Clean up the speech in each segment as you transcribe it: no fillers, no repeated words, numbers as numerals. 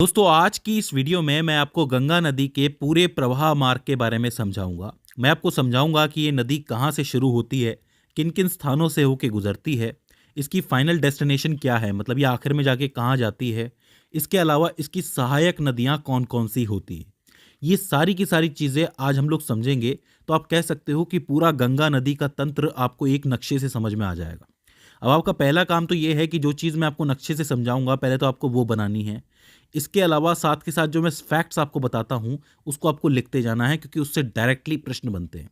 दोस्तों, आज की इस वीडियो में मैं आपको गंगा नदी के पूरे प्रवाह मार्ग के बारे में समझाऊंगा। मैं आपको समझाऊंगा कि ये नदी कहाँ से शुरू होती है, किन किन स्थानों से होके गुजरती है, इसकी फाइनल डेस्टिनेशन क्या है, मतलब ये आखिर में जाके कहाँ जाती है। इसके अलावा इसकी सहायक नदियाँ कौन कौन सी होती हैं। ये सारी की सारी चीज़ें आज हम लोग समझेंगे, तो आप कह सकते हो कि पूरा गंगा नदी का तंत्र आपको एक नक्शे से समझ में आ जाएगा। अब आपका पहला काम तो ये है कि जो चीज़ मैं आपको नक्शे से समझाऊंगा, पहले तो आपको वो बनानी है। इसके अलावा साथ के साथ जो मैं फैक्ट्स आपको बताता हूँ, उसको आपको लिखते जाना है, क्योंकि उससे डायरेक्टली प्रश्न बनते हैं।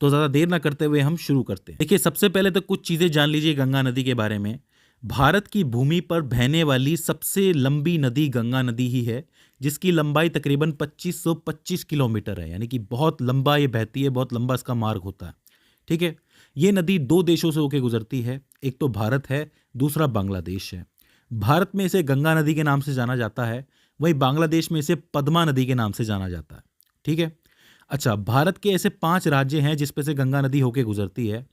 तो ज़्यादा देर ना करते हुए हम शुरू करते हैं। देखिए, सबसे पहले तो कुछ चीज़ें जान लीजिए गंगा नदी के बारे में। भारत की भूमि पर बहने वाली सबसे लंबी नदी गंगा नदी ही है, जिसकी लंबाई तकरीबन 2525 किलोमीटर है। यानी कि बहुत लंबा ये बहती है, बहुत लंबा इसका मार्ग होता है। ठीक है। ये नदी दो देशों से होकर गुजरती है। एक तो भारत है, दूसरा बांग्लादेश है। भारत में इसे गंगा नदी के नाम से जाना जाता है, वहीं बांग्लादेश में इसे पद्मा नदी के नाम से जाना जाता है। ठीक है। अच्छा, भारत के ऐसे 5 राज्य हैं जिस पे से गंगा नदी होके गुजरती है।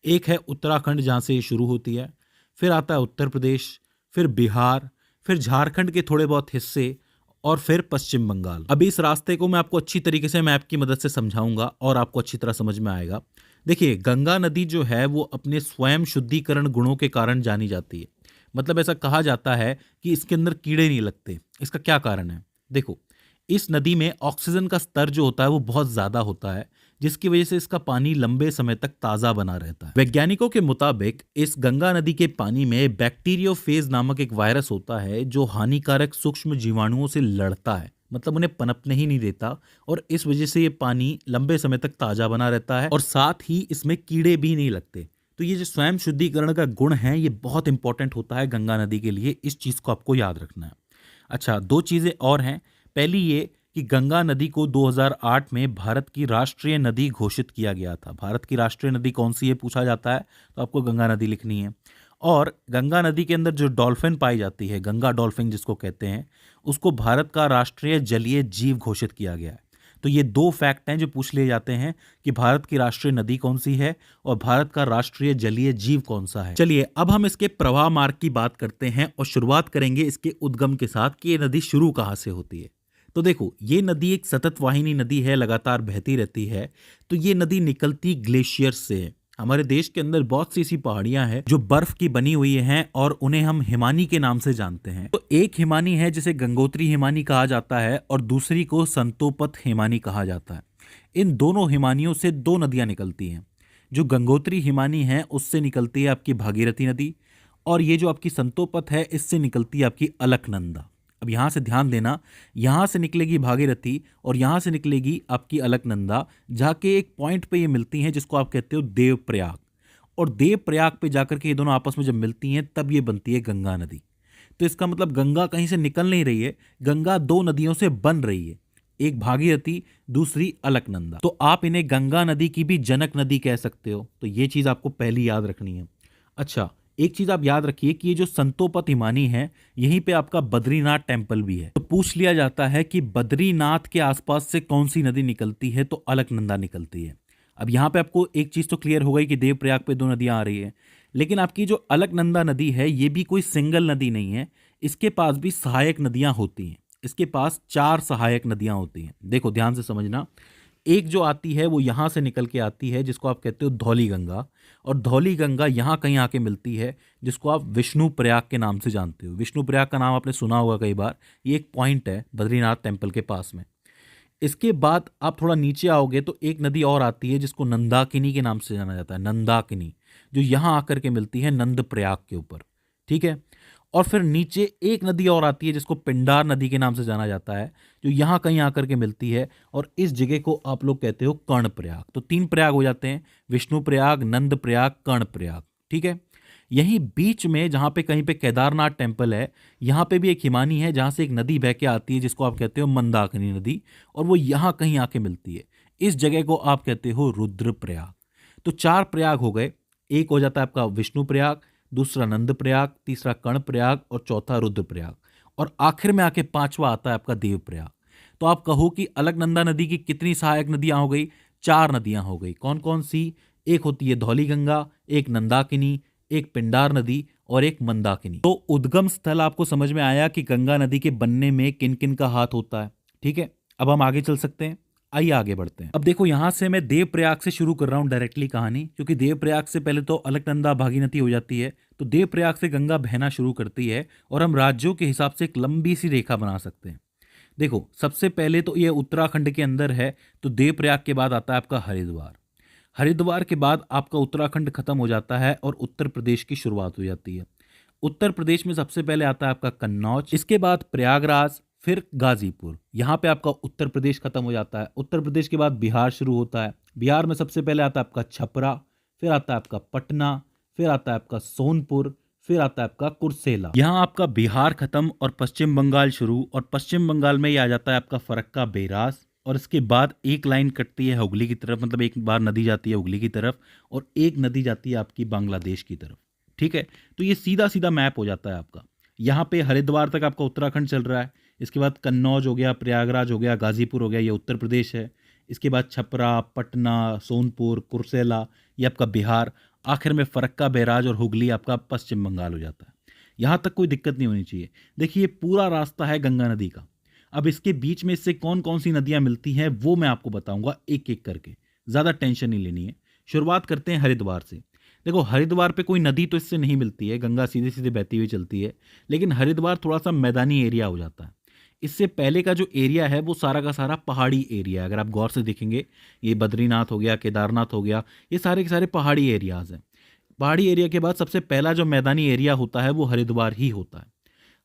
एक है उत्तराखंड, जहाँ से ये शुरू होती है। फिर आता है उत्तर प्रदेश, फिर बिहार, फिर झारखंड के थोड़े बहुत हिस्से, और फिर पश्चिम बंगाल। अभी इस रास्ते को मैं आपको अच्छी तरीके से मैप की मदद से समझाऊंगा और आपको अच्छी तरह समझ में आएगा। देखिए, गंगा नदी जो है वो अपने स्वयं शुद्धिकरण गुणों के कारण जानी जाती है। मतलब ऐसा कहा जाता है कि इसके अंदर कीड़े नहीं लगते। इसका क्या कारण है? देखो, इस नदी में ऑक्सीजन का स्तर जो होता है वो बहुत ज़्यादा होता है, जिसकी वजह से इसका पानी लंबे समय तक ताज़ा बना रहता है। वैज्ञानिकों के मुताबिक इस गंगा नदी के पानी में बैक्टीरियोफेज नामक एक वायरस होता है, जो हानिकारक सूक्ष्म जीवाणुओं से लड़ता है, मतलब उन्हें पनपने ही नहीं देता। और इस वजह से ये पानी लंबे समय तक ताज़ा बना रहता है, और साथ ही इसमें कीड़े भी नहीं लगते। तो ये जो स्वयं शुद्धिकरण का गुण है, ये बहुत इंपॉर्टेंट होता है गंगा नदी के लिए। इस चीज़ को आपको याद रखना है। अच्छा, दो चीज़ें और हैं। पहली ये कि गंगा नदी को 2008 में भारत की राष्ट्रीय नदी घोषित किया गया था। भारत की राष्ट्रीय नदी कौन सी है पूछा जाता है, तो आपको गंगा नदी लिखनी है। और गंगा नदी के अंदर जो डॉल्फिन पाई जाती है, गंगा डॉल्फिन जिसको कहते हैं, उसको भारत का राष्ट्रीय जलीय जीव घोषित किया गया है। तो ये दो फैक्ट हैं जो पूछ लिए जाते हैं कि भारत की राष्ट्रीय नदी कौन सी है और भारत का राष्ट्रीय जलीय जीव कौन सा है। चलिए, अब हम इसके प्रवाह मार्ग की बात करते हैं और शुरुआत करेंगे इसके उद्गम के साथ कि ये नदी शुरू कहाँ से होती है। तो देखो, ये नदी एक सतत वाहिनी नदी है, लगातार बहती रहती है। तो ये नदी निकलती ग्लेशियर से है। हमारे देश के अंदर बहुत सी ऐसी पहाड़ियां हैं जो बर्फ की बनी हुई हैं, और उन्हें हम हिमानी के नाम से जानते हैं। तो एक हिमानी है जिसे गंगोत्री हिमानी कहा जाता है, और दूसरी को संतोपत हिमानी कहा जाता है। इन दोनों हिमानियों से दो नदियां निकलती हैं। जो गंगोत्री हिमानी है उससे निकलती है आपकी भागीरथी नदी, और ये जो आपकी संतोपत है इससे निकलती है आपकी अलकनंदा। अब यहाँ से ध्यान देना, यहाँ से निकलेगी भागीरथी और यहाँ से निकलेगी आपकी अलकनंदा, जाके एक पॉइंट पे ये मिलती हैं जिसको आप कहते हो देवप्रयाग। और देवप्रयाग पे जाकर के ये दोनों आपस में जब मिलती हैं तब ये बनती है गंगा नदी। तो इसका मतलब गंगा कहीं से निकल नहीं रही है, गंगा दो नदियों से बन रही है, एक भागीरथी, दूसरी अलकनंदा। तो आप इन्हें गंगा नदी की भी जनक नदी कह सकते हो। तो ये चीज़ आपको पहली याद रखनी है। अच्छा, एक चीज आप याद रखिए कि ये जो संतोपत हिमानी है, यहीं पे आपका बद्रीनाथ टेम्पल भी है। तो पूछ लिया जाता है कि बद्रीनाथ के आसपास से कौन सी नदी निकलती है, तो अलकनंदा निकलती है। अब यहाँ पे आपको एक चीज तो क्लियर हो गई कि देवप्रयाग पे दो नदियां आ रही है, लेकिन आपकी जो अलकनंदा नदी है ये भी कोई सिंगल नदी नहीं है। इसके पास भी सहायक नदियां होती हैं। इसके पास 4 सहायक नदियां होती हैं। देखो, ध्यान से समझना। एक जो आती है वो यहाँ से निकल के आती है, जिसको आप कहते हो धौली गंगा, और धौली गंगा यहाँ कहीं आके मिलती है, जिसको आप विष्णु प्रयाग के नाम से जानते हो। विष्णु प्रयाग का नाम आपने सुना होगा कई बार। ये एक पॉइंट है बद्रीनाथ टेम्पल के पास में। इसके बाद आप थोड़ा नीचे आओगे तो एक नदी और आती है जिसको नंदाकिनी के नाम से जाना जाता है, नंदाकिनी, जो यहाँ आकर के मिलती है नंद प्रयाग के ऊपर। ठीक है। और फिर नीचे एक नदी और आती है जिसको पिंडार नदी के नाम से जाना जाता है, जो यहाँ कहीं आकर के मिलती है, और इस जगह को आप लोग कहते हो कर्ण प्रयाग। तो 3 प्रयाग हो जाते हैं, विष्णु प्रयाग, नंद प्रयाग, कर्ण प्रयाग। ठीक है। यहीं बीच में जहाँ पे कहीं पे केदारनाथ टेम्पल है, यहाँ पे भी एक हिमानी है जहाँ से एक नदी बह के आती है जिसको आप कहते हो मंदाकिनी नदी, और वो यहाँ कहीं आके मिलती है। इस जगह को आप कहते हो रुद्रप्रयाग। तो 4 प्रयाग हो गए। एक हो जाता है आपका विष्णु प्रयाग, दूसरा नंद प्रयाग, तीसरा कर्ण प्रयाग, और चौथा रुद्रप्रयाग, और आखिर में आके 5वां आता है आपका देवप्रयाग। तो आप कहो कि अलकनंदा नदी की कितनी सहायक नदियां हो गई? 4 नदियां हो गई। कौन कौन सी? एक होती है धौली गंगा, एक नंदाकिनी, एक पिंडार नदी, और एक मंदाकिनी। तो उद्गम स्थल आपको समझ में आया कि गंगा नदी के बनने में किन किन का हाथ होता है। ठीक है, अब हम आगे चल सकते हैं। आइए आगे बढ़ते हैं। अब देखो, यहां से मैं देवप्रयाग से शुरू कर रहा हूं डायरेक्टली कहानी, क्योंकि देवप्रयाग से पहले तो अलकनंदा भागीरथी हो जाती है। तो देवप्रयाग से गंगा बहना शुरू करती है और हम राज्यों के हिसाब से एक लंबी सी रेखा बना सकते हैं। देखो, सबसे पहले तो ये उत्तराखंड के अंदर है, तो देवप्रयाग के बाद आता है आपका हरिद्वार। हरिद्वार के बाद आपका उत्तराखंड खत्म हो जाता है और उत्तर प्रदेश की शुरुआत हो जाती है। उत्तर प्रदेश में सबसे पहले आता है आपका कन्नौज, इसके बाद प्रयागराज, फिर गाजीपुर। यहाँ पे आपका उत्तर प्रदेश खत्म हो जाता है। उत्तर प्रदेश के बाद बिहार शुरू होता है। बिहार में सबसे पहले आता है आपका छपरा, फिर आता है आपका पटना, फिर आता है आपका सोनपुर, फिर आता है आपका कुर्सेला। यहाँ आपका बिहार खत्म और पश्चिम बंगाल शुरू, और पश्चिम बंगाल में ये आ जाता है आपका फरक्का बेरास। और इसके बाद एक लाइन कटती है हुगली की तरफ, मतलब एक बार नदी जाती है हुगली की तरफ और एक नदी जाती है आपकी बांग्लादेश की तरफ। ठीक है, तो ये सीधा सीधा मैप हो जाता है आपका। यहाँ पे हरिद्वार तक आपका उत्तराखंड चल रहा है, इसके बाद कन्नौज हो गया, प्रयागराज हो गया, गाजीपुर हो गया, ये उत्तर प्रदेश है। इसके बाद छपरा, पटना, सोनपुर, कुर्सेला, ये आपका बिहार। आखिर में फरक्का बैराज और हुगली आपका पश्चिम बंगाल हो जाता है। यहाँ तक कोई दिक्कत नहीं होनी चाहिए। देखिए, पूरा रास्ता है गंगा नदी का। अब इसके बीच में इससे कौन कौन सी नदियाँ मिलती हैं वो मैं आपको बताऊंगा एक एक करके, ज़्यादा टेंशन नहीं लेनी है। शुरुआत करते हैं हरिद्वार से। देखो, हरिद्वार पे कोई नदी तो इससे नहीं मिलती है, गंगा सीधे सीधे बहती हुई चलती है, लेकिन हरिद्वार थोड़ा सा मैदानी एरिया हो जाता है। इससे पहले का जो एरिया है वो सारा का सारा पहाड़ी एरिया है। अगर आप गौर से देखेंगे, ये बद्रीनाथ हो गया, केदारनाथ हो गया, ये सारे के सारे पहाड़ी एरियाज हैं। पहाड़ी एरिया के बाद सबसे पहला जो मैदानी एरिया होता है वो हरिद्वार ही होता है।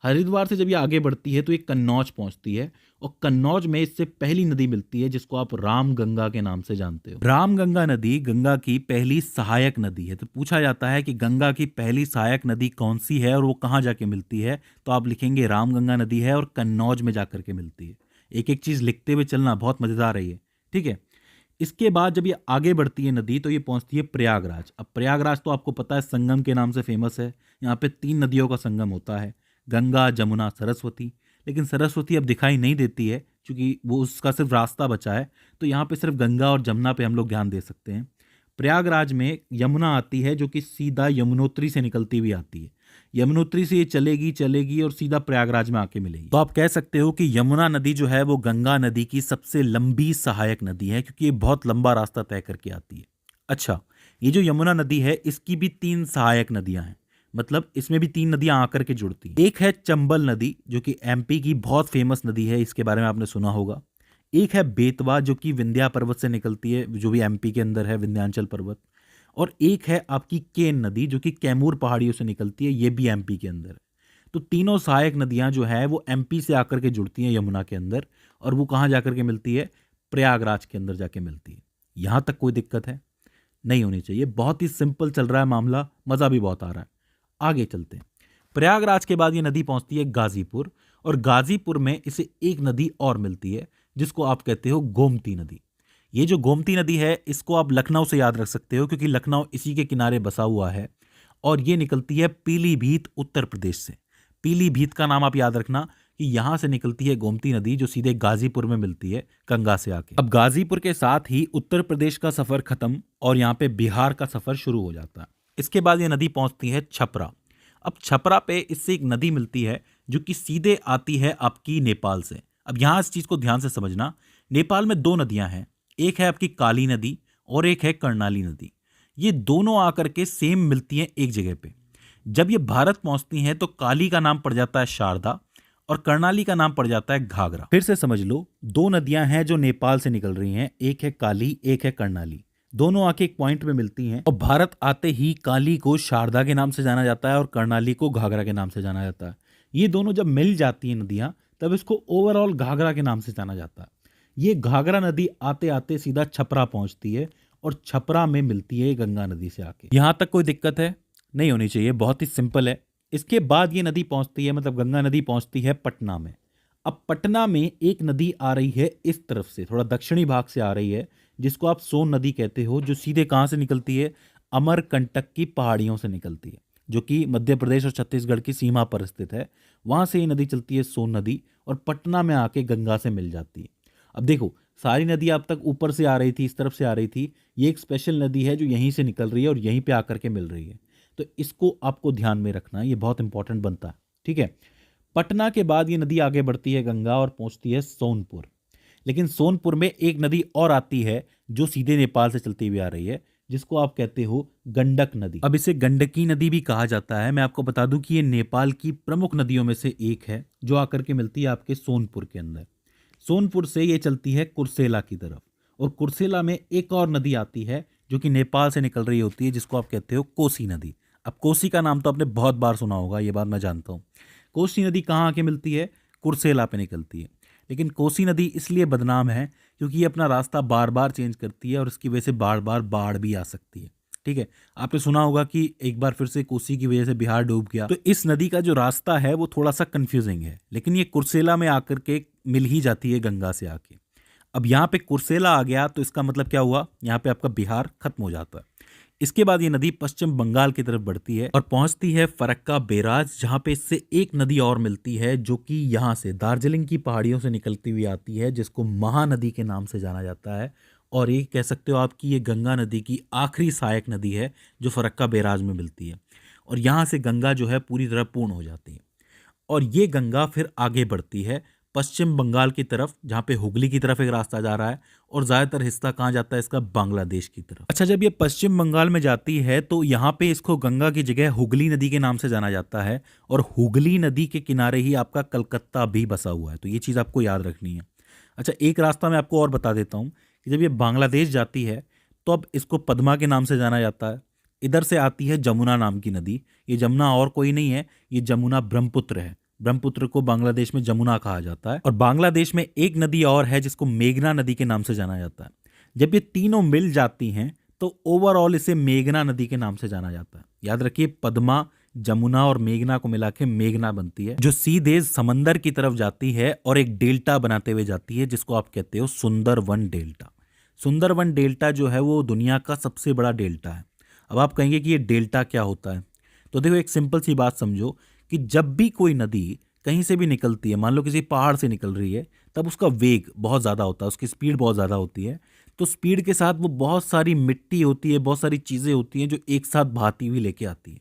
हरिद्वार से जब ये आगे बढ़ती है तो ये कन्नौज पहुंचती है, और कन्नौज में इससे पहली नदी मिलती है जिसको आप राम गंगा के नाम से जानते हो। राम गंगा नदी गंगा की पहली सहायक नदी है। तो पूछा जाता है कि गंगा की पहली सहायक नदी कौन सी है और वो कहाँ जाके मिलती है, तो आप लिखेंगे राम गंगा नदी है और कन्नौज में जाकर के मिलती है। एक एक चीज लिखते हुए चलना, बहुत मजेदार है ये। ठीक है, इसके बाद जब ये आगे बढ़ती है नदी तो ये पहुंचती है प्रयागराज। अब प्रयागराज तो आपको पता है संगम के नाम से फेमस है। यहाँ पे 3 नदियों का संगम होता है, गंगा, जमुना, सरस्वती। लेकिन सरस्वती अब दिखाई नहीं देती है क्योंकि वो उसका सिर्फ रास्ता बचा है, तो यहाँ पे सिर्फ गंगा और जमुना पे हम लोग ध्यान दे सकते हैं। प्रयागराज में यमुना आती है जो कि सीधा यमुनोत्री से निकलती हुई आती है। यमुनोत्री से ये चलेगी चलेगी और सीधा प्रयागराज में आके मिलेगी। तो आप कह सकते हो कि यमुना नदी जो है वो गंगा नदी की सबसे लंबी सहायक नदी है, क्योंकि ये बहुत लंबा रास्ता तय करके आती है। अच्छा, ये जो यमुना नदी है इसकी भी 3 सहायक नदियां हैं, मतलब इसमें भी 3 नदियां आकर के जुड़ती हैं। एक है चंबल नदी जो कि एमपी की बहुत फेमस नदी है, इसके बारे में आपने सुना होगा। एक है बेतवा जो कि विंध्या पर्वत से निकलती है, जो भी एमपी के अंदर है, विंध्याचल पर्वत। और एक है आपकी केन नदी जो कि कैमूर पहाड़ियों से निकलती है, ये भी एमपी के अंदर है। तो तीनों सहायक नदियां जो है वो एमपी से आकर के जुड़ती हैं यमुना के अंदर, और वो कहाँ जाकर के मिलती है, प्रयागराज के अंदर जाके मिलती है। यहां तक कोई दिक्कत है नहीं होनी चाहिए, बहुत ही सिंपल चल रहा है मामला, मजा भी बहुत आ रहा है। आगे चलते हैं। प्रयागराज के बाद ये नदी पहुंचती है गाजीपुर, और गाजीपुर में इसे एक नदी और मिलती है जिसको आप कहते हो गोमती नदी। ये जो गोमती नदी है इसको आप लखनऊ से याद रख सकते हो, क्योंकि लखनऊ इसी के किनारे बसा हुआ है, और ये निकलती है पीलीभीत उत्तर प्रदेश से। पीलीभीत का नाम आप याद रखना कि यहां से निकलती है गोमती नदी जो सीधे गाजीपुर में मिलती है गंगा से आके। अब गाजीपुर के साथ ही उत्तर प्रदेश का सफर खत्म और यहाँ पे बिहार का सफर शुरू हो जाता है। इसके बाद ये नदी पहुंचती है छपरा। अब छपरा पे इससे एक नदी मिलती है जो कि सीधे आती है आपकी नेपाल से। अब यहाँ इस चीज को ध्यान से समझना, नेपाल में 2 नदियां हैं, एक है आपकी काली नदी और एक है कर्णाली नदी। ये दोनों आकर के सेम मिलती हैं एक जगह पे। जब ये भारत पहुंचती हैं तो काली का नाम पड़ जाता है शारदा और कर्णाली का नाम पड़ जाता है घाघरा। फिर से समझ लो, 2 नदियां हैं जो नेपाल से निकल रही हैं, एक है काली एक है कर्णाली। दोनों आके एक पॉइंट में मिलती हैं, और भारत आते ही काली को शारदा के नाम से जाना जाता है और कर्णाली को घाघरा के नाम से जाना जाता है। ये दोनों जब मिल जाती हैं नदियां, तब इसको ओवरऑल घाघरा के नाम से जाना जाता है। ये घाघरा नदी आते आते सीधा छपरा पहुंचती है और छपरा में मिलती है गंगा नदी से आके। यहां तक कोई दिक्कत है नहीं होनी चाहिए, बहुत ही सिंपल है। इसके बाद ये नदी पहुंचती है, मतलब गंगा नदी पहुंचती है पटना में। अब पटना में एक नदी आ रही है इस तरफ से, थोड़ा दक्षिणी भाग से आ रही है, जिसको आप सोन नदी कहते हो, जो सीधे कहां से निकलती है, अमरकंटक की पहाड़ियों से निकलती है, जो कि मध्य प्रदेश और छत्तीसगढ़ की सीमा पर स्थित है। वहां से ये नदी चलती है सोन नदी और पटना में आके गंगा से मिल जाती है। अब देखो, सारी नदी अब तक ऊपर से आ रही थी, इस तरफ से आ रही थी, ये एक स्पेशल नदी है जो यहीं से निकल रही है और यहीं पे आकर के मिल रही है। तो इसको आपको ध्यान में रखना है, ये बहुत इंपॉर्टेंट बनता है। ठीक है, पटना के बाद ये नदी आगे बढ़ती है गंगा और पहुंचती है सोनपुर। लेकिन सोनपुर में एक नदी और आती है जो सीधे नेपाल से चलती हुई आ रही है, जिसको आप कहते हो गंडक नदी। अब इसे गंडकी नदी भी कहा जाता है। मैं आपको बता दूं कि ये नेपाल की प्रमुख नदियों में से एक है जो आकर के मिलती है आपके सोनपुर के अंदर। सोनपुर से ये चलती है कुर्सेला की तरफ, और कुर्सेला में एक और नदी आती है जो कि नेपाल से निकल रही होती है, जिसको आप कहते हो कोसी नदी। अब कोसी का नाम तो आपने बहुत बार सुना होगा, ये बात मैं जानता हूँ। कोसी नदी कहाँ आके मिलती है? कुर्सेला पे निकलती है। लेकिन कोसी नदी इसलिए बदनाम है क्योंकि ये अपना रास्ता बार बार चेंज करती है और इसकी वजह से बार बार बाढ़ भी आ सकती है। ठीक है, आपने सुना होगा कि एक बार फिर से कोसी की वजह से बिहार डूब गया। तो इस नदी का जो रास्ता है वो थोड़ा सा कंफ्यूजिंग है, लेकिन ये कुर्सेला में आकर के मिल ही जाती है गंगा से आके। अब यहाँ पे कुर्सेला आ गया तो इसका मतलब क्या हुआ? यहाँ पे आपका बिहार खत्म हो जाता है। इसके बाद ये नदी पश्चिम बंगाल की तरफ बढ़ती है और पहुंचती है फरक्का बैराज, जहां पे इससे एक नदी और मिलती है जो कि यहाँ से दार्जिलिंग की पहाड़ियों से निकलती हुई आती है, जिसको महानदी के नाम से जाना जाता है। और ये कह सकते हो आप कि ये गंगा नदी की आखिरी सहायक नदी है जो फरक्का बैराज में मिलती है। और यहाँ से गंगा जो है पूरी तरह पूर्ण हो जाती है। और ये गंगा फिर आगे बढ़ती है पश्चिम बंगाल की तरफ, जहाँ पे हुगली की तरफ एक रास्ता जा रहा है, और ज़्यादातर हिस्सा कहाँ जाता है इसका? बांग्लादेश की तरफ। अच्छा, जब ये पश्चिम बंगाल में जाती है तो यहाँ पे इसको गंगा की जगह हुगली नदी के नाम से जाना जाता है, और हुगली नदी के किनारे ही आपका कलकत्ता भी बसा हुआ है, तो ये चीज़ आपको याद रखनी है। अच्छा, एक रास्ता मैं आपको और बता देता हूँ कि जब ये बांग्लादेश जाती है तो अब इसको पद्मा के नाम से जाना जाता है। इधर से आती है जमुना नाम की नदी। ये जमुना और कोई नहीं है, ये जमुना ब्रह्मपुत्र है। ब्रह्मपुत्र को बांग्लादेश में जमुना कहा जाता है। और बांग्लादेश में एक नदी और है जिसको मेघना नदी के नाम से जाना जाता है। जब ये तीनों मिल जाती हैं तो ओवरऑल इसे मेघना नदी के नाम से जाना जाता है। याद रखिए, पद्मा, जमुना और मेघना को मिला के मेघना बनती है, जो सीधे समंदर की तरफ जाती है और एक डेल्टा बनाते हुए जाती है, जिसको आप कहते हो सुंदरवन डेल्टा। सुंदरवन डेल्टा जो है वो दुनिया का सबसे बड़ा डेल्टा है। अब आप कहेंगे कि ये डेल्टा क्या होता है? तो देखो, एक सिंपल सी बात समझो कि जब भी कोई नदी कहीं से भी निकलती है, मान लो किसी पहाड़ से निकल रही है, तब उसका वेग बहुत ज़्यादा होता है, उसकी स्पीड बहुत ज़्यादा होती है। तो स्पीड के साथ वो बहुत सारी मिट्टी होती है, बहुत सारी चीज़ें होती हैं जो एक साथ बहाती हुई लेके आती है।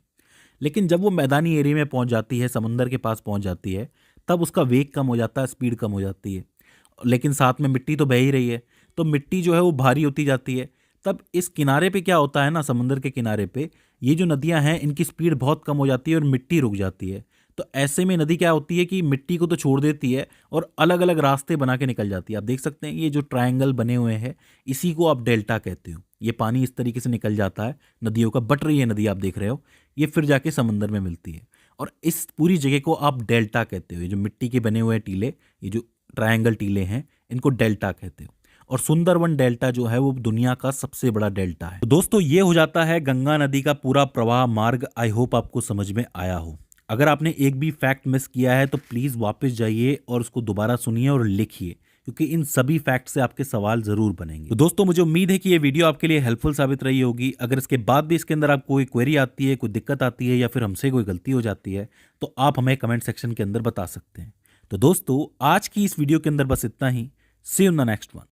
लेकिन जब वो मैदानी एरिया में पहुंच जाती है, समंदर के पास पहुंच जाती है, तब उसका वेग कम हो जाता है, स्पीड कम हो जाती है। लेकिन साथ में मिट्टी तो बह ही रही है, तो मिट्टी जो है वो भारी होती जाती है। तब इस किनारे पे क्या होता है ना, समंदर के किनारे पे ये जो नदियां हैं इनकी स्पीड बहुत कम हो जाती है और मिट्टी रुक जाती है। तो ऐसे में नदी क्या होती है कि मिट्टी को तो छोड़ देती है और अलग अलग रास्ते बना के निकल जाती है। आप देख सकते हैं ये जो ट्रायंगल बने हुए हैं, इसी को आप डेल्टा कहते हो। ये पानी इस तरीके से निकल जाता है नदियों का, बट रही है नदी, आप देख रहे हो, ये फिर जाके समंदर में मिलती है, और इस पूरी जगह को आप डेल्टा कहते हो। ये जो मिट्टी के बने हुए टीले, ये जो ट्रायंगल टीले हैं, इनको डेल्टा कहते हो। और सुंदरवन डेल्टा जो है वो दुनिया का सबसे बड़ा डेल्टा है। तो दोस्तों, ये हो जाता है गंगा नदी का पूरा प्रवाह मार्ग। आई होप आपको समझ में आया हो। अगर आपने एक भी फैक्ट मिस किया है तो प्लीज़ वापस जाइए और उसको दोबारा सुनिए और लिखिए, क्योंकि इन सभी फैक्ट से आपके सवाल जरूर बनेंगे। तो दोस्तों, मुझे उम्मीद है कि ये वीडियो आपके लिए हेल्पफुल साबित रही होगी। अगर इसके बाद भी इसके अंदर आपको कोई क्वेरी आती है, कोई दिक्कत आती है, या फिर हमसे कोई गलती हो जाती है, तो आप हमें कमेंट सेक्शन के अंदर बता सकते हैं। तो दोस्तों, आज की इस वीडियो के अंदर बस इतना ही। See you in the next one.